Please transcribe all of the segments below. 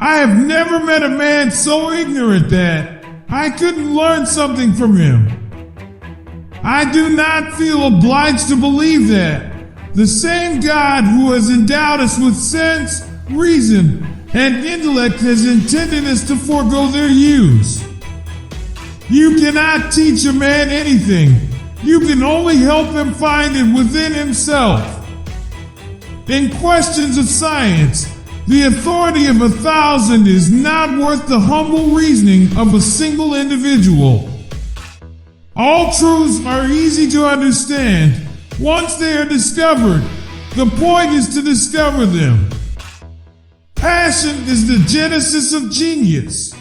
I have never met a man so ignorant that I couldn't learn something from him. I do not feel obliged to believe that the same God who has endowed us with sense, reason, and intellect has intended us to forego their use. You cannot teach a man anything. You can only help him find it within himself. In questions of science, the authority of 1,000 is not worth the humble reasoning of a single individual. All truths are easy to understand once they are discovered. The point is to discover them. Passion is the genesis of genius.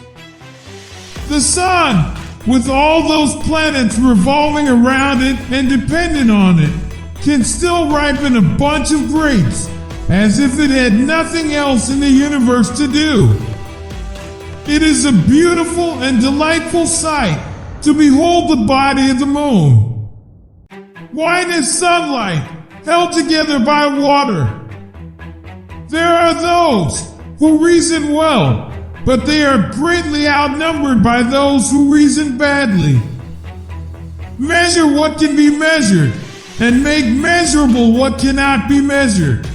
The sun, with all those planets revolving around it and dependent on it, can still ripen a bunch of grapes as if it had nothing else in the universe to do. It is a beautiful and delightful sight to behold the body of the moon. Wine is sunlight held together by water. There are those who reason well, but they are greatly outnumbered by those who reason badly. Measure what can be measured, and make measurable what cannot be measured.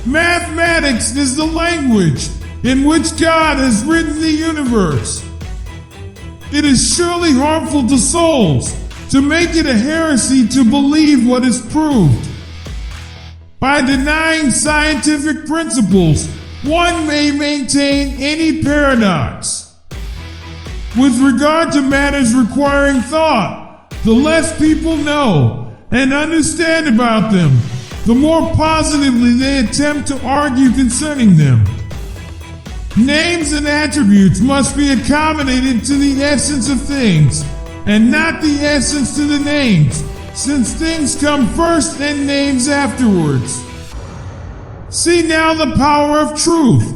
Mathematics is the language in which God has written the universe. It is surely harmful to souls to make it a heresy to believe what is proved. By denying scientific principles, one may maintain any paradox. With regard to matters requiring thought, the less people know and understand about them, the more positively they attempt to argue concerning them. Names and attributes must be accommodated to the essence of things, and not the essence to the names, since things come first and names afterwards. See now the power of truth.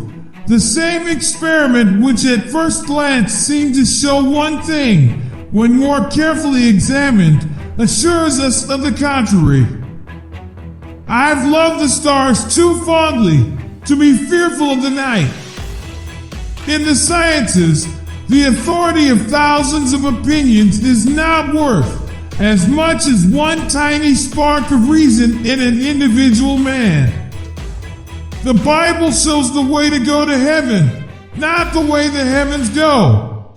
The same experiment which at first glance seemed to show one thing, when more carefully examined, assures us of the contrary. I've loved the stars too fondly to be fearful of the night. In the sciences, the authority of thousands of opinions is not worth as much as one tiny spark of reason in an individual man. The Bible shows the way to go to heaven, not the way the heavens go.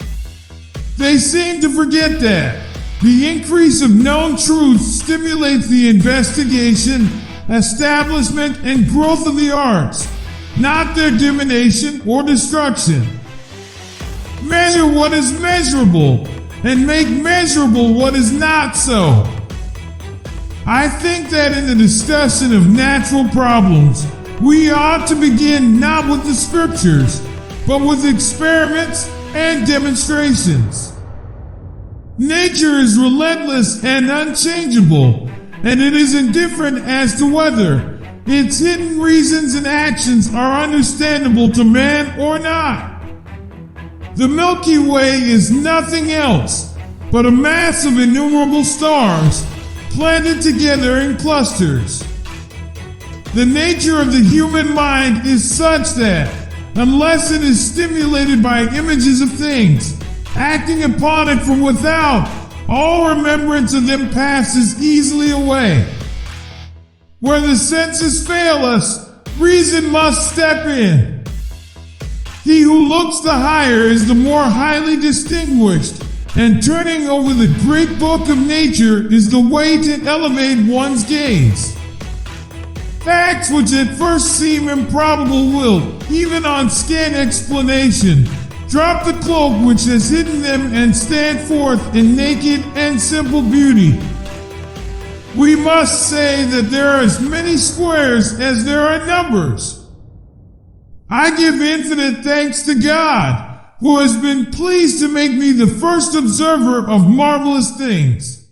They seem to forget that the increase of known truths stimulates the investigation, establishment, and growth of the arts, not their diminution or destruction. Measure what is measurable, and make measurable what is not so. I think that in the discussion of natural problems, we ought to begin not with the scriptures, but with experiments and demonstrations. Nature is relentless and unchangeable, and it is indifferent as to whether its hidden reasons and actions are understandable to man or not. The Milky Way is nothing else but a mass of innumerable stars planted together in clusters. The nature of the human mind is such that, unless it is stimulated by images of things, acting upon it from without, all remembrance of them passes easily away. Where the senses fail us, reason must step in. He who looks the higher is the more highly distinguished, and turning over the great book of nature is the way to elevate one's gaze. Facts which at first seem improbable will, even on scant explanation, drop the cloak which has hidden them and stand forth in naked and simple beauty. We must say that there are as many squares as there are numbers. I give infinite thanks to God, who has been pleased to make me the first observer of marvelous things.